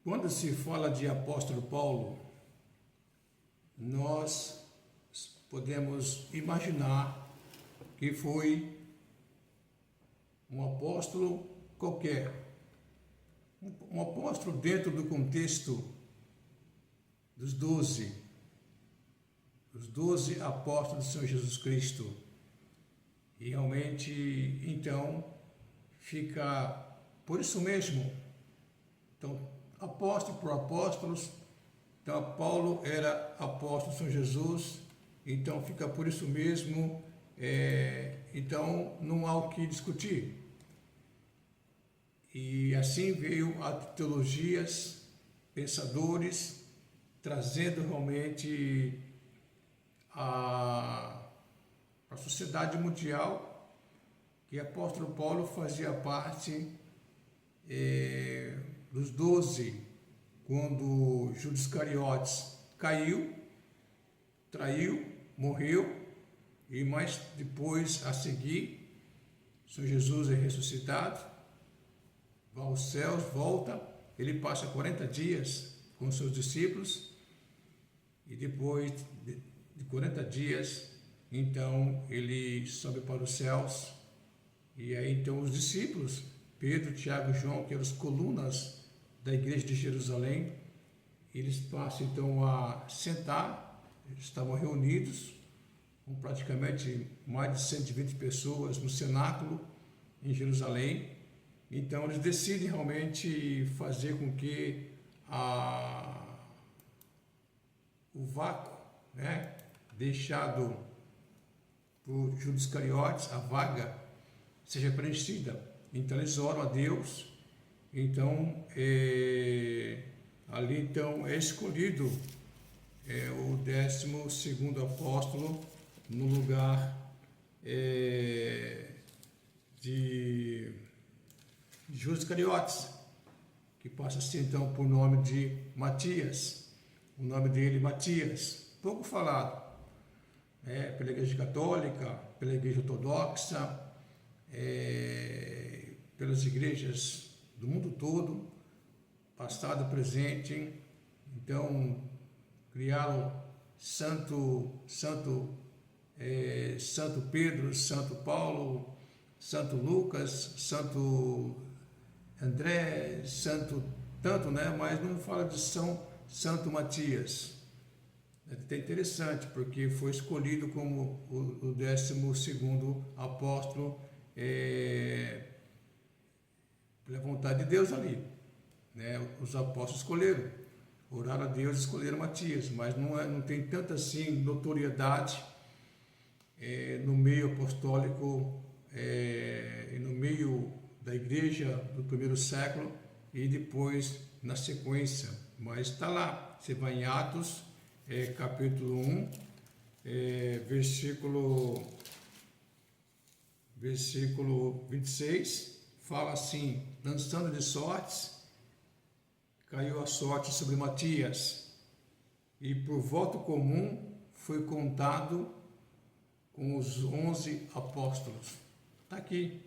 Quando se fala de apóstolo Paulo, nós podemos imaginar que foi um apóstolo qualquer, um apóstolo dentro do contexto dos 12 apóstolos do Senhor Jesus Cristo. E realmente, então, fica por isso mesmo. Então, apóstolo por apóstolos. Então, Paulo era apóstolo do Senhor Jesus. Então, fica por isso mesmo. Então, não há o que discutir. E assim veio a teologias, pensadores, trazendo realmente a sociedade mundial que o apóstolo Paulo fazia parte dos 12, quando Judas Iscariotes caiu, traiu, morreu, e mais depois a seguir, o Senhor Jesus é ressuscitado, vai aos céus, volta, ele passa 40 dias com seus discípulos, e depois de 40 dias, então ele sobe para os céus, e aí então os discípulos, Pedro, Tiago e João, que eram as colunas da igreja de Jerusalém, eles passam então a sentar, eles estavam reunidos, com praticamente mais de 120 pessoas no cenáculo em Jerusalém. Então eles decidem realmente fazer com que o vácuo, deixado por Judas Iscariotes, a vaga, seja preenchida. Então eles oram a Deus. Então ali então é escolhido o 12º apóstolo no lugar de Judas Iscariotes, que passa a ser então por nome de Matias. O nome dele, Matias, pouco falado, pela Igreja Católica, pela Igreja Ortodoxa, pelas igrejas do mundo todo, passado, presente. Então criaram Santo Pedro, Santo Paulo, Santo Lucas, Santo André, Santo tanto, mas não fala de Santo Matias. É até interessante, porque foi escolhido como o 12º apóstolo pela vontade de Deus ali. Os apóstolos escolheram, oraram a Deus e escolheram Matias, mas não tem tanta assim notoriedade no meio apostólico e no meio da igreja do primeiro século e depois na sequência, mas está lá. Você vai em Atos, capítulo 1, versículo 26, fala assim: lançando de sortes, caiu a sorte sobre Matias, e por voto comum foi contado com os 11 apóstolos. Está aqui,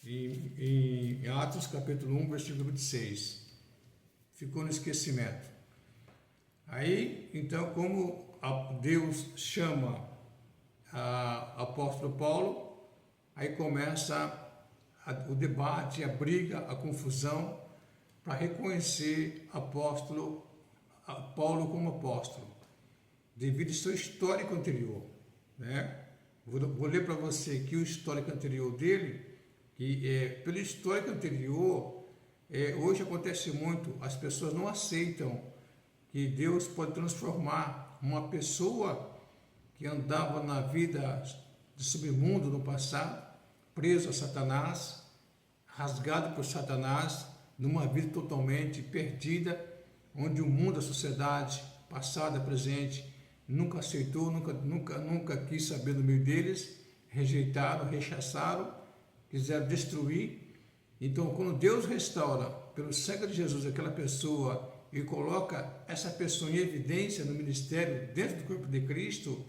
em Atos capítulo 1, versículo 26. Ficou no esquecimento. Aí, então, como Deus chama apóstolo Paulo, aí começa o debate, a briga, a confusão, para reconhecer Paulo como apóstolo, devido ao seu histórico anterior. Vou ler para você aqui o histórico anterior dele, que pelo histórico anterior, hoje acontece muito, as pessoas não aceitam que Deus pode transformar uma pessoa que andava na vida de submundo no passado, preso a Satanás, rasgado por Satanás, numa vida totalmente perdida, onde o mundo, a sociedade, passada, presente, nunca aceitou, nunca quis saber do meio deles, rejeitaram, rechaçaram, quiseram destruir. Então, quando Deus restaura, pelo sangue de Jesus, aquela pessoa e coloca essa pessoa em evidência no ministério, dentro do corpo de Cristo,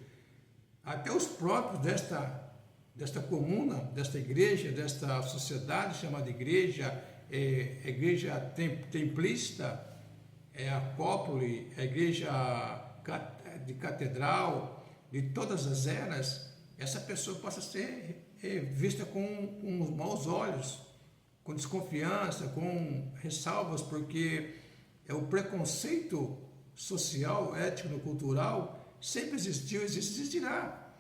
até os próprios desta comuna, desta igreja, desta sociedade chamada igreja, a igreja templista, a Acópole, a igreja de catedral, de todas as eras, essa pessoa possa ser vista com maus olhos, com desconfiança, com ressalvas, porque o preconceito social, ético, cultural sempre existiu, existe e existirá.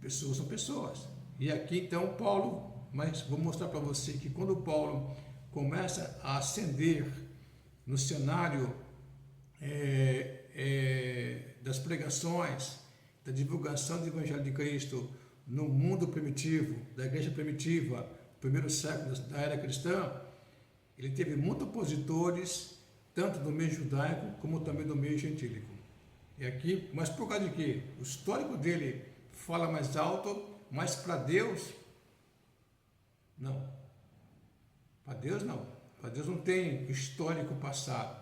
Pessoas são pessoas. E aqui então Paulo, mas vou mostrar para você que quando Paulo começa a ascender no cenário das pregações, da divulgação do Evangelho de Cristo no mundo primitivo, da igreja primitiva, primeiro século da era cristã, ele teve muitos opositores, tanto do meio judaico como também do meio gentílico. E aqui, mas por causa de quê? O histórico dele fala mais alto, mas para Deus, não. Para Deus não. Para Deus não tem histórico passado.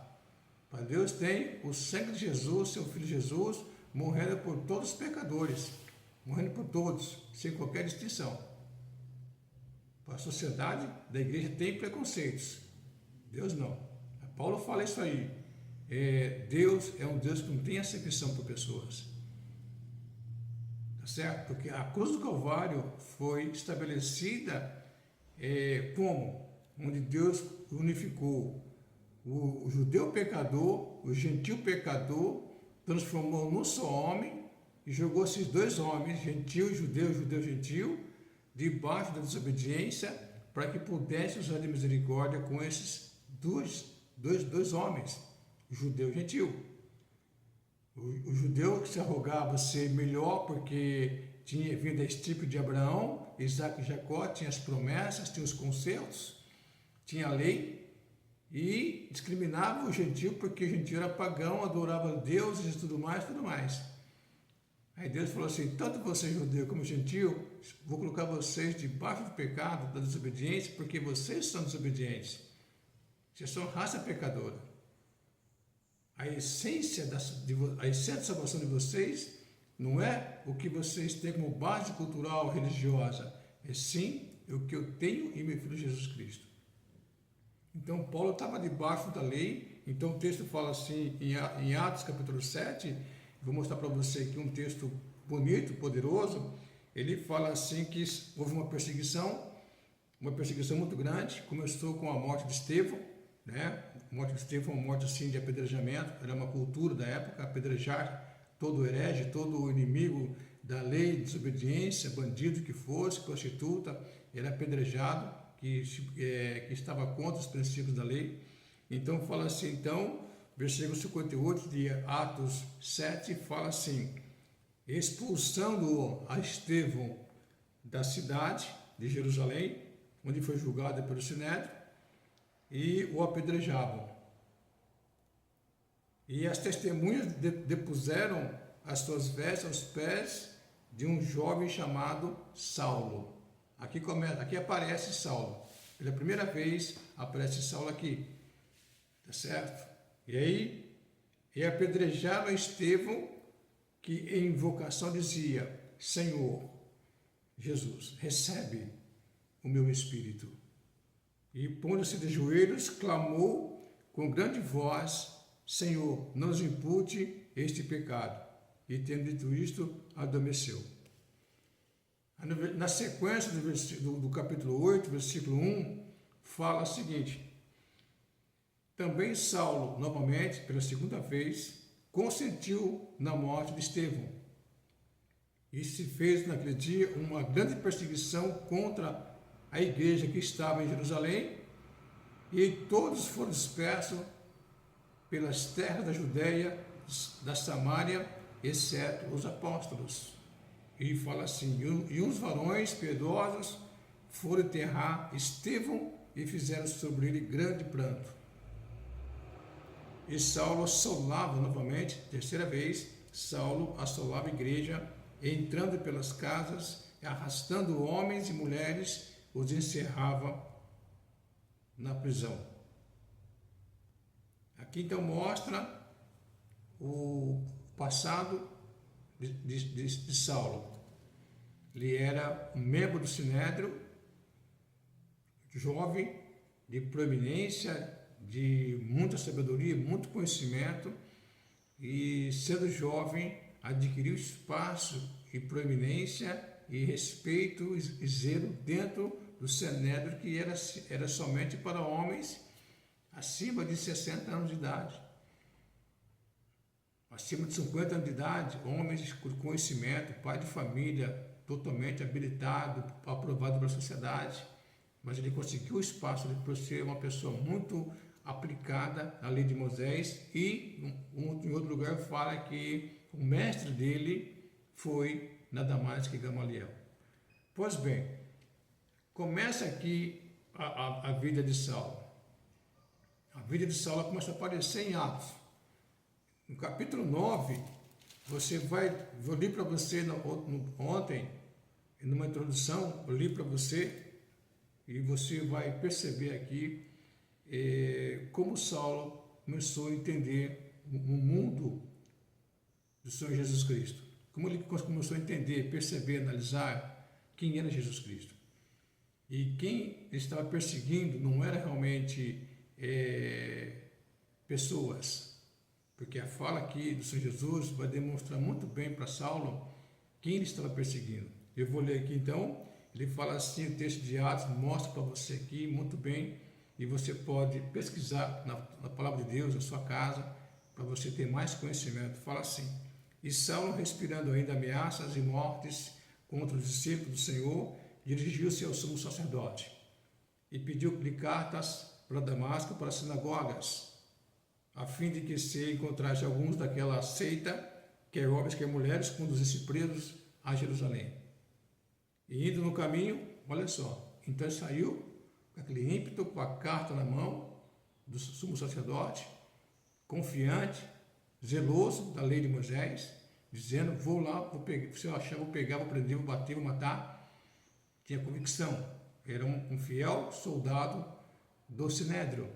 Para Deus tem o sangue de Jesus, seu Filho Jesus, morrendo por todos os pecadores, morrendo por todos, sem qualquer distinção. A sociedade da igreja tem preconceitos, Deus não. Paulo fala isso aí. Deus é um Deus que não tem acepção por pessoas, tá certo? Porque a cruz do Calvário foi estabelecida como? Onde Deus unificou o judeu pecador, o gentil pecador, transformou num só homem e jogou esses dois homens, gentil, judeu, gentil, debaixo da desobediência, para que pudesse usar de misericórdia com esses dois homens, judeu e gentil. O judeu que se arrogava ser melhor porque tinha vindo a estirpe de Abraão, Isaac e Jacó, tinha as promessas, tinha os concertos, tinha a lei, e discriminava o gentil porque o gentil era pagão, adorava deuses e tudo mais. Aí Deus falou assim, tanto você judeu como gentil, vou colocar vocês debaixo do pecado, da desobediência, porque vocês são desobedientes. Vocês são raça pecadora. A essência da salvação de vocês não é o que vocês têm como base cultural, religiosa, é sim o que eu tenho em meu Filho Jesus Cristo. Então Paulo estava debaixo da lei. Então o texto fala assim em Atos capítulo 7, vou mostrar para você aqui um texto bonito, poderoso. Ele fala assim que houve uma perseguição muito grande. Começou com a morte de Estevão, né? A morte de Estevão, uma morte assim de apedrejamento, era uma cultura da época, apedrejar todo herege, todo inimigo da lei, desobediência, bandido que fosse, prostituta, era apedrejado, que estava contra os princípios da lei. Então fala assim, então, versículo 58 de Atos 7, fala assim, expulsando a Estevão da cidade de Jerusalém, onde foi julgado pelo Sinédrio, e o apedrejavam. E as testemunhas depuseram as suas vestes aos pés de um jovem chamado Saulo. Aqui aparece Saulo. Pela primeira vez aparece Saulo aqui. Tá certo? E aí, apedrejaram a Estevão, que em invocação dizia, Senhor Jesus, recebe o meu espírito. E pondo-se de joelhos, clamou com grande voz, Senhor, não nos impute este pecado. E tendo dito isto, adormeceu. Na sequência do capítulo 8, versículo 1, fala o seguinte, também Saulo, novamente, pela segunda vez, consentiu na morte de Estevão. E se fez naquele dia uma grande perseguição contra a igreja que estava em Jerusalém, e todos foram dispersos pelas terras da Judéia, da Samária, exceto os apóstolos. E fala assim, e uns varões piedosos foram enterrar Estevão e fizeram sobre ele grande pranto. E Saulo assolava novamente, terceira vez, Saulo assolava a igreja, entrando pelas casas, arrastando homens e mulheres, os encerrava na prisão. Aqui então mostra o passado de Saulo. Ele era um membro do Sinédrio, jovem, de proeminência, de muita sabedoria, muito conhecimento, e sendo jovem adquiriu espaço e proeminência e respeito e zelo dentro do Sinédrio, que era somente para homens acima de 60 anos de idade. Acima de 50 anos de idade, homens com conhecimento, pai de família, totalmente habilitado, aprovado pela sociedade, mas ele conseguiu espaço por ser uma pessoa muito aplicada à lei de Moisés, e em outro lugar fala que o mestre dele foi nada mais que Gamaliel. Pois bem, começa aqui a vida de Saulo. A vida de Saulo começa a aparecer em Atos. No capítulo 9, eu li para você ontem, numa introdução, eu li para você, e você vai perceber aqui como Saulo começou a entender o mundo do Senhor Jesus Cristo. Como ele começou a entender, perceber, analisar quem era Jesus Cristo. E quem ele estava perseguindo não era realmente pessoas, porque a fala aqui do Senhor Jesus vai demonstrar muito bem para Saulo quem ele estava perseguindo. Eu vou ler aqui então, ele fala assim, o texto de Atos mostra para você aqui muito bem, e você pode pesquisar na palavra de Deus, na sua casa, para você ter mais conhecimento. Fala assim: e Saulo, respirando ainda ameaças e mortes contra os discípulos do Senhor, dirigiu-se ao sumo sacerdote e pediu-lhe cartas para Damasco, para as sinagogas, a fim de que se encontrasse alguns daquela seita, quer homens, quer mulheres, conduzisse presos a Jerusalém. E indo no caminho, olha só, então ele saiu com aquele ímpeto, com a carta na mão do sumo sacerdote, confiante, zeloso da lei de Moisés, dizendo: vou lá, vou pegar, se eu achar, vou pegar, vou prender, vou bater, vou matar. Tinha convicção, era um fiel soldado do Sinédrio,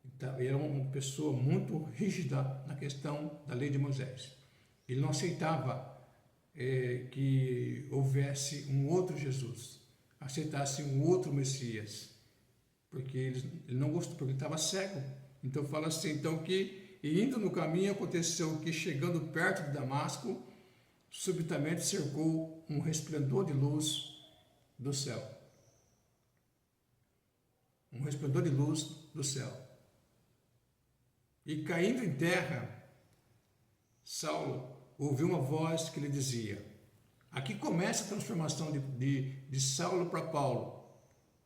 então, era uma pessoa muito rígida na questão da lei de Moisés. Ele não aceitava que houvesse um outro Jesus, aceitasse um outro Messias, porque ele não gostou, porque ele estava cego. Então fala assim, então que, e indo no caminho, aconteceu que, chegando perto de Damasco, subitamente cercou um resplendor de luz do céu. Um resplendor de luz do céu. E caindo em terra, Saulo ouviu uma voz que lhe dizia... Aqui começa a transformação de Saulo para Paulo.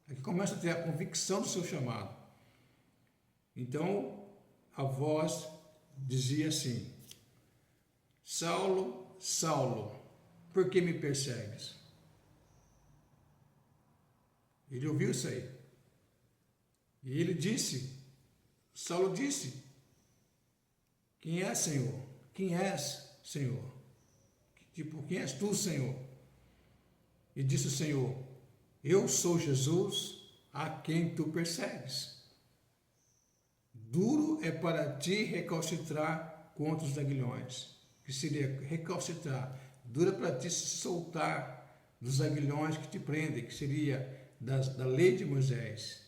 Aqui começa a ter a convicção do seu chamado. Então, a voz dizia assim: Saulo, Saulo, por que me persegues? Ele ouviu isso aí. E ele disse, Saulo disse: quem és, Senhor? Quem és, Senhor? Tipo, quem és tu, Senhor? E disse o Senhor: eu sou Jesus, a quem tu persegues. Duro é para ti recalcitrar contra os aguilhões. Que seria recalcitrar? Duro é para ti se soltar dos aguilhões que te prendem, que seria da lei de Moisés,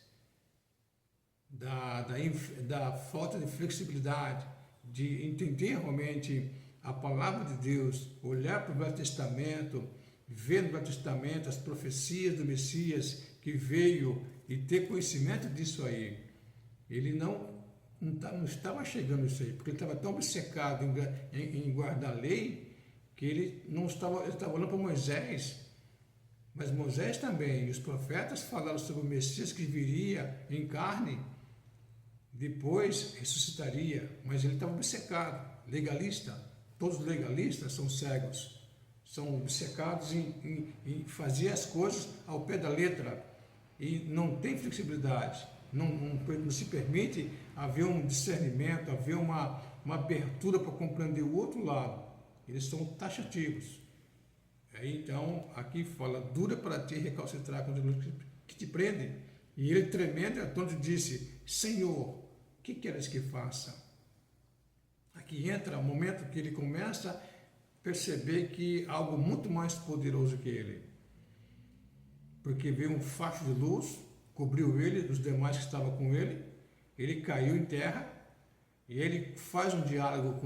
da falta de flexibilidade, de entender realmente a palavra de Deus, olhar para o Velho Testamento, ver no Velho Testamento as profecias do Messias que veio, e ter conhecimento disso aí. Ele não estava chegando isso aí, porque ele estava tão obcecado em guardar a lei, que ele estava olhando para Moisés, mas Moisés também, e os profetas falaram sobre o Messias que viria em carne, depois ressuscitaria, mas ele estava obcecado, legalista. Todos os legalistas são cegos, são obcecados em fazer as coisas ao pé da letra, e não tem flexibilidade, não se permite haver um discernimento, haver uma abertura para compreender o outro lado. Eles são taxativos. Então, aqui fala: dura para ti recalcitrar contra os que te prendem. E ele, tremendo, então disse: Senhor, que queres que faça? Aqui entra o momento que ele começa a perceber que algo muito mais poderoso que ele. Porque veio um facho de luz cobriu ele, os demais que estavam com ele. Ele caiu em terra e ele faz um diálogo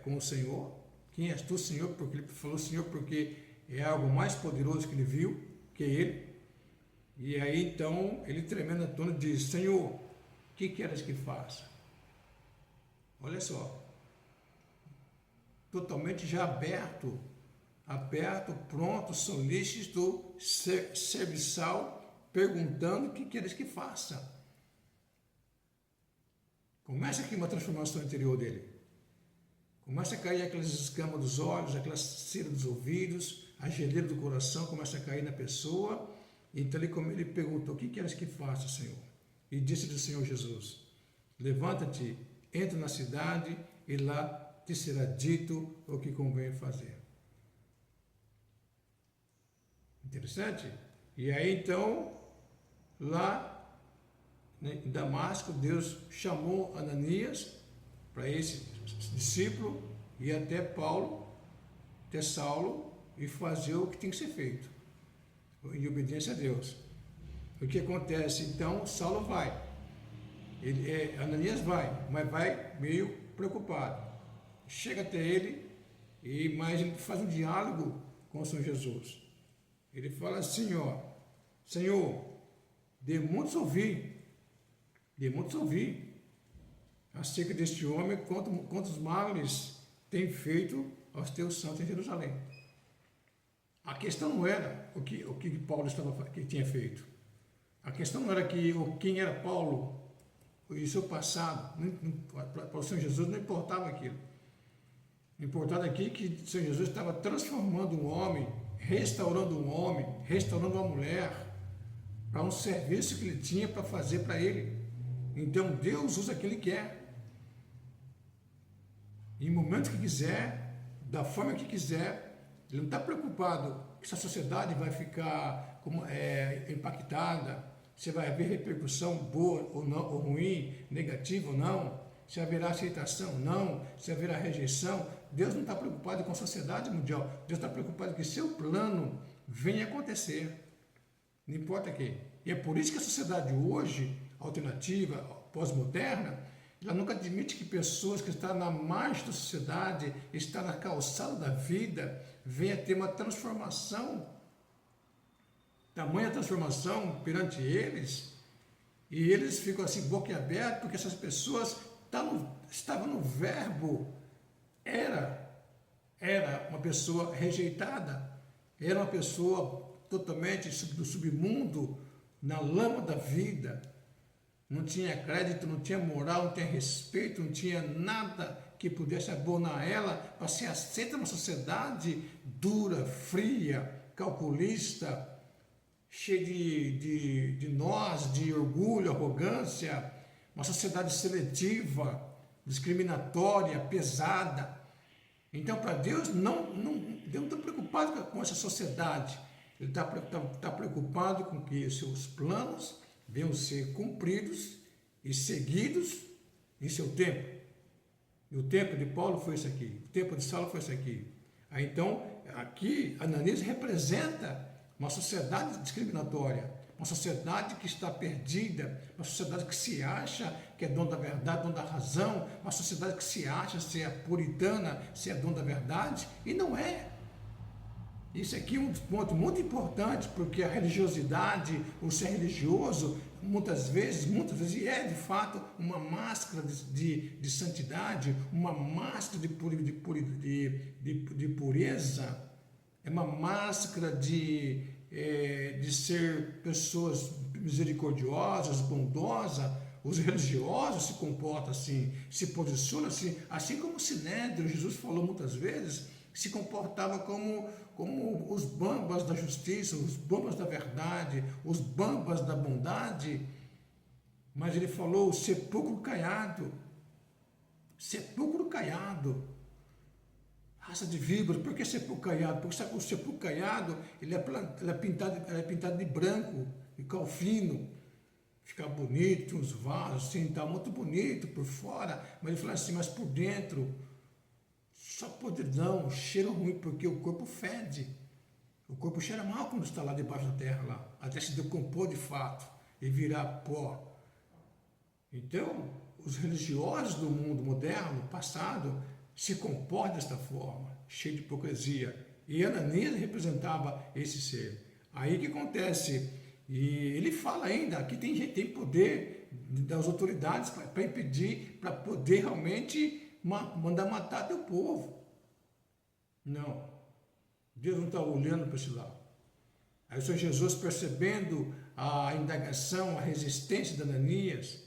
com o Senhor. Quem és tu, Senhor? Porque ele falou Senhor porque é algo mais poderoso que ele viu, que ele. E aí então ele tremendo a tono diz: Senhor, o que queres que faça? Olha só, totalmente já aberto, pronto, solícito, serviçal, perguntando o que queres que faça. Começa aqui uma transformação interior dele. Começa a cair aquelas escamas dos olhos, aquelas cera dos ouvidos, a geleira do coração começa a cair na pessoa. Então ele perguntou: o que queres que faça, Senhor? E disse-lhe o Senhor Jesus: levanta-te, entra na cidade e lá te será dito o que convém fazer. Interessante? E aí então, lá em Damasco, Deus chamou Ananias para esse discípulo ir até Saulo e fazer o que tem que ser feito, em obediência a Deus. O que acontece então? Saulo vai, Ananias vai, mas vai meio preocupado. Chega até ele, mas ele faz um diálogo com o Senhor Jesus. Ele fala assim, ó: Senhor, dê muitos ouvir acerca deste homem, quantos males tem feito aos teus santos em Jerusalém. A questão não era o que Paulo que tinha feito. A questão não era quem era Paulo e o seu passado. Para o Senhor Jesus não importava aquilo. Importava aqui que o Senhor Jesus estava transformando um homem, restaurando uma mulher, para um serviço que ele tinha para fazer para ele. Então Deus usa quem ele quer, em momento que quiser, da forma que quiser. Ele não está preocupado se a sociedade vai ficar impactada, se vai haver repercussão boa ou não, ou ruim, negativa ou não, se haverá aceitação ou não, se haverá rejeição. Deus não está preocupado com a sociedade mundial. Deus está preocupado que seu plano venha acontecer. Não importa quem. E é por isso que a sociedade hoje, alternativa, pós-moderna, ela nunca admite que pessoas que estão na margem da sociedade, estão na calçada da vida, venha ter uma transformação, tamanha transformação perante eles, e eles ficam assim, boquiabertos, porque essas pessoas estavam no verbo, era uma pessoa rejeitada, era uma pessoa totalmente do submundo, na lama da vida, não tinha crédito, não tinha moral, não tinha respeito, não tinha nada que pudesse abonar ela para ser aceita numa sociedade dura, fria, calculista, cheia de nós, de orgulho, arrogância, uma sociedade seletiva, discriminatória, pesada. Então, para Deus, Deus não está preocupado com essa sociedade. Ele está preocupado com que os seus planos venham ser cumpridos e seguidos em seu tempo. E o tempo de Paulo foi isso aqui, o tempo de Saulo foi isso aqui. Aí, então, aqui, Ananias representa uma sociedade discriminatória, uma sociedade que está perdida, uma sociedade que se acha que é dono da verdade, dono da razão, uma sociedade que se acha ser puritana, ser dono da verdade, e não é. Isso aqui é um ponto muito importante, porque a religiosidade, o ser religioso, muitas vezes, é de fato uma máscara de santidade, uma máscara de pureza, é uma máscara de ser pessoas misericordiosas, bondosas. Os religiosos se comportam assim, se posicionam assim como o Sinédrio, Jesus falou muitas vezes, se comportava como os bambas da justiça, os bambas da verdade, os bambas da bondade. Mas ele falou o sepulcro caiado, raça de víboras. Por que sepulcro caiado? Porque o sepulcro caiado ele é pintado de branco, de cal fino, fica bonito, tinha uns vasos assim, tá muito bonito por fora, mas ele falou assim, mas por dentro só podridão, cheiro ruim, porque o corpo fede. O corpo cheira mal quando está lá debaixo da terra, lá, até se decompor de fato e virar pó. Então, os religiosos do mundo moderno, passado, se comportam desta forma, cheio de hipocrisia. E Ananias representava esse ser. Aí o que acontece? E ele fala ainda que tem gente, tem poder das autoridades para impedir, para poder realmente mandar matar teu povo. Não. Deus não está olhando para esse lado. Aí o Senhor Jesus, percebendo a indagação, a resistência de Ananias,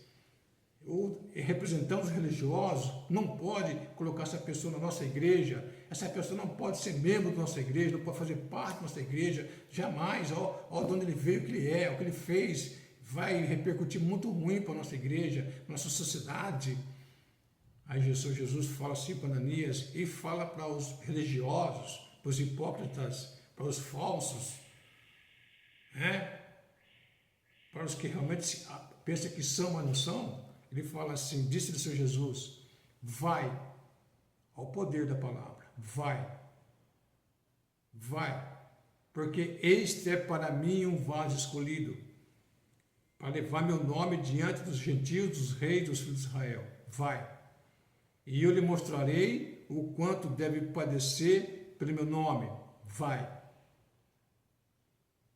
ou representando os religiosos, não pode colocar essa pessoa na nossa igreja, essa pessoa não pode ser membro da nossa igreja, não pode fazer parte da nossa igreja, jamais, ó de onde ele veio, o que ele é, o que ele fez, vai repercutir muito ruim para a nossa igreja, nossa sociedade. Aí Jesus fala assim para Ananias e fala para os religiosos, para os hipócritas, para os falsos, para os que realmente pensam que são, mas não são. Ele fala assim, disse-lhe o Senhor Jesus, vai, ao poder da palavra, vai, porque este é para mim um vaso escolhido, para levar meu nome diante dos gentios, dos reis, dos filhos de Israel, vai, e eu lhe mostrarei o quanto deve padecer pelo meu nome, vai.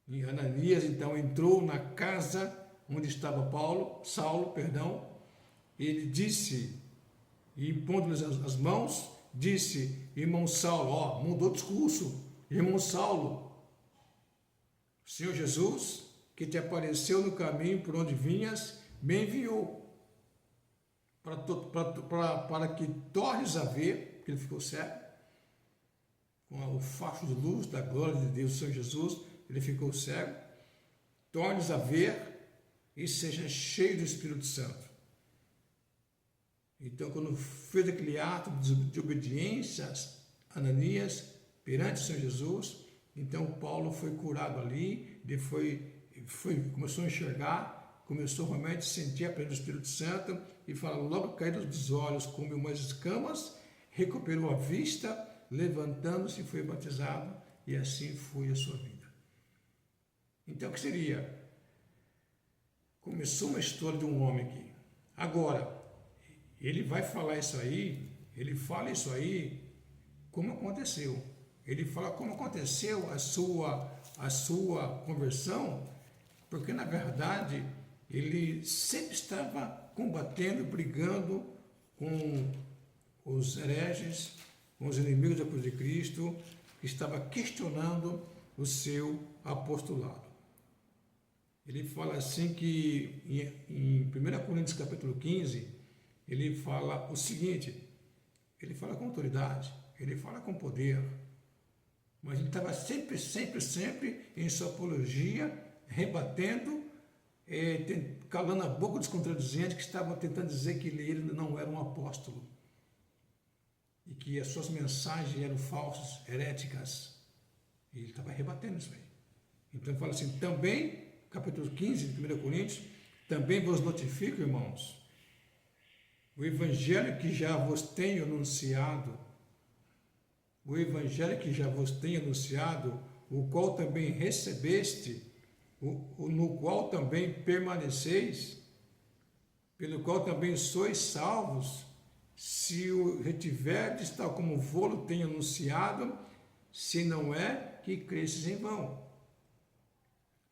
E Ananias então entrou na casa onde estava Saulo, ele disse, e impondo-lhes as mãos, disse, irmão Saulo, mudou o discurso, irmão Saulo, o Senhor Jesus, que te apareceu no caminho por onde vinhas, me enviou, para que tornes a ver, porque ele ficou cego, com o facho de luz da glória de Deus, o Senhor Jesus, ele ficou cego, tornes a ver e seja cheio do Espírito Santo. Então, quando fez aquele ato de obediência, Ananias, perante o Senhor Jesus, então Paulo foi curado ali, ele começou a enxergar, começou realmente a sentir a presença do Espírito Santo, e fala, logo caído dos olhos, como umas escamas, recuperou a vista, levantando-se, foi batizado, e assim foi a sua vida. Então, o que seria? Começou uma história de um homem aqui. Agora, ele vai falar isso aí, ele fala isso aí como aconteceu. Ele fala como aconteceu a sua conversão, porque na verdade ele sempre estava combatendo, brigando com os hereges, com os inimigos da cruz de Cristo, estava questionando o seu apostolado. Ele fala assim que em 1 Coríntios capítulo 15, ele fala o seguinte, ele fala com autoridade, ele fala com poder, mas ele estava sempre em sua apologia, rebatendo, calando a boca dos contradizentes que estavam tentando dizer que ele não era um apóstolo e que as suas mensagens eram falsas, heréticas, e ele estava rebatendo isso aí. Então ele fala assim, também, capítulo 15 de 1 Coríntios, também vos notifico, irmãos, o evangelho que já vos tenho anunciado, o qual também recebeste, no qual também permaneceis, pelo qual também sois salvos, se o retiverdes, tal como vô-lo tenho anunciado, se não é que cresces em vão.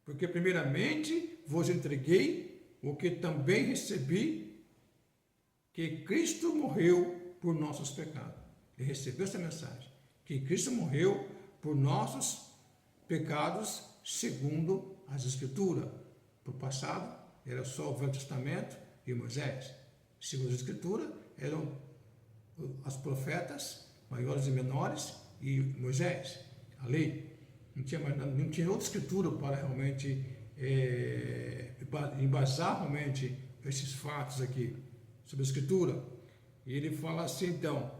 Porque primeiramente vos entreguei o que também recebi, que Cristo morreu por nossos pecados. Ele recebeu essa mensagem, que Cristo morreu por nossos pecados, segundo as Escrituras. Para o passado, era só o Velho Testamento e Moisés. Segundo as Escrituras, eram os profetas, maiores e menores, e Moisés, a lei. Não tinha outra Escritura para realmente embasar realmente esses fatos aqui, sobre a Escritura. E ele fala assim, então,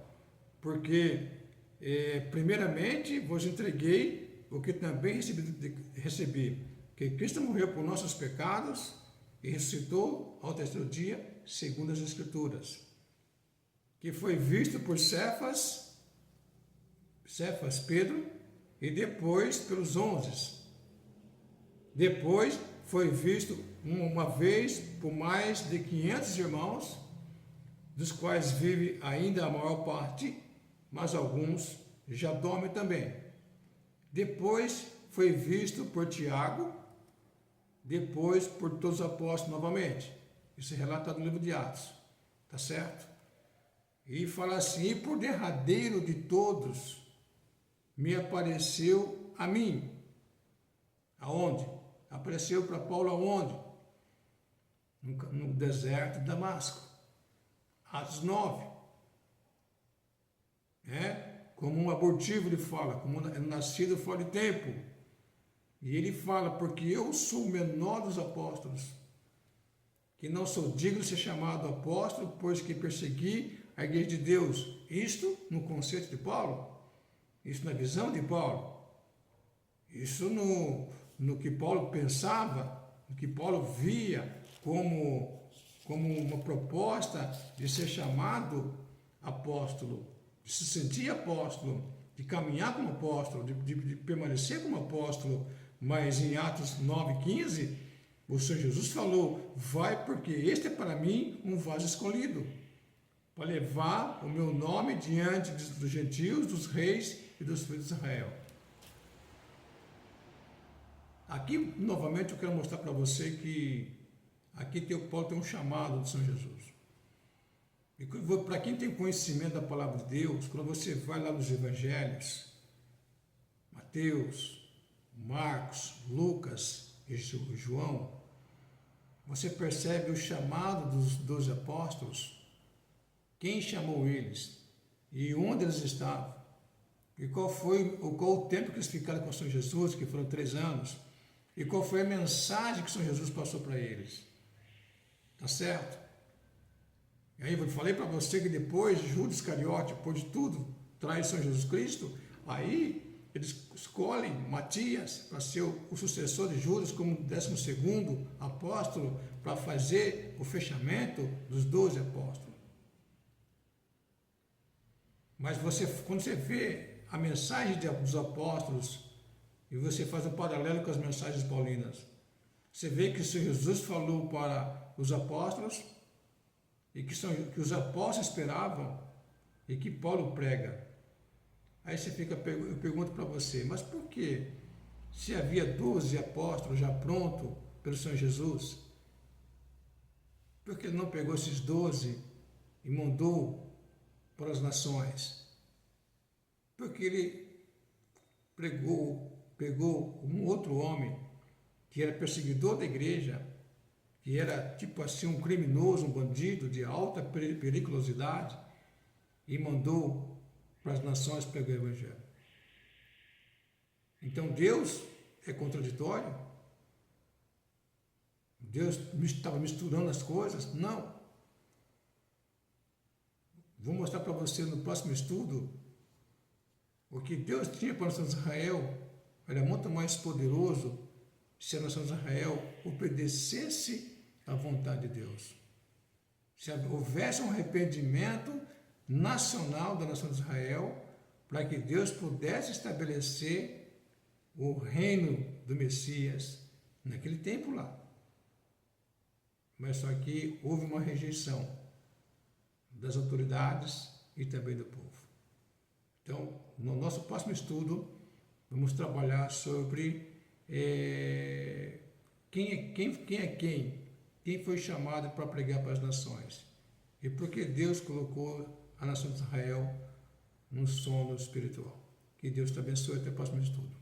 porque primeiramente vos entreguei o que também recebi, que Cristo morreu por nossos pecados e ressuscitou ao terceiro dia, segundo as Escrituras, que foi visto por Cefas, Pedro, e depois pelos 11. Depois foi visto uma vez por mais de 500 irmãos, dos quais vive ainda a maior parte, mas alguns já dormem também. Depois foi visto por Tiago, depois por todos os apóstolos novamente. Isso é relatado no livro de Atos, tá certo? E fala assim: e por derradeiro de todos me apareceu a mim. Aonde? Apareceu para Paulo aonde? No deserto de Damasco. Atos 9. Como um abortivo ele fala, como um nascido fora de tempo. E ele fala: porque eu sou o menor dos apóstolos, que não sou digno de ser chamado apóstolo, pois que persegui a igreja de Deus. Isto no conceito de Paulo, isso na visão de Paulo, isso no que Paulo pensava, no que Paulo via como uma proposta de ser chamado apóstolo, de se sentir apóstolo, de caminhar como apóstolo, de permanecer como apóstolo. Mas em Atos 9,15, o Senhor Jesus falou: vai, porque este é para mim um vaso escolhido, para levar o meu nome diante dos gentios, dos reis e dos filhos de Israel. Aqui, novamente, eu quero mostrar para você que aqui Paulo tem um chamado do Senhor Jesus. E para quem tem conhecimento da palavra de Deus, quando você vai lá nos evangelhos, Mateus, Marcos, Lucas e João, você percebe o chamado dos 12 apóstolos, quem chamou eles e onde eles estavam, e qual o tempo que eles ficaram com o Senhor Jesus, que foram 3 anos, e qual foi a mensagem que o Senhor Jesus passou para eles. Tá certo? E aí eu falei para você que depois Judas Iscariote, depois de tudo, traz o Senhor Jesus Cristo, aí eles escolhem Matias para ser o sucessor de Judas como 12º apóstolo, para fazer o fechamento dos 12 apóstolos. Mas quando você vê a mensagem dos apóstolos e você faz um paralelo com as mensagens paulinas, você vê que o Senhor Jesus falou para os apóstolos e que os apóstolos esperavam e que Paulo prega. Aí eu pergunto para você: mas por que, se havia 12 apóstolos já prontos pelo Senhor Jesus, por que ele não pegou esses 12 e mandou para as nações? Porque ele pegou um outro homem que era perseguidor da igreja, que era tipo assim um criminoso, um bandido de alta periculosidade, e mandou para as nações pregar o evangelho. Então Deus é contraditório? Deus estava misturando as coisas? Não. Vou mostrar para você no próximo estudo o que Deus tinha para a nação de Israel. Era muito mais poderoso se a nação de Israel obedecesse à vontade de Deus. Se houvesse um arrependimento nacional da nação de Israel, para que Deus pudesse estabelecer o reino do Messias naquele tempo lá. Mas só que houve uma rejeição das autoridades e também do povo. Então, no nosso próximo estudo, vamos trabalhar sobre quem foi chamado para pregar para as nações e por que Deus colocou a nação de Israel num sono espiritual. Que Deus te abençoe. Até o próximo estudo.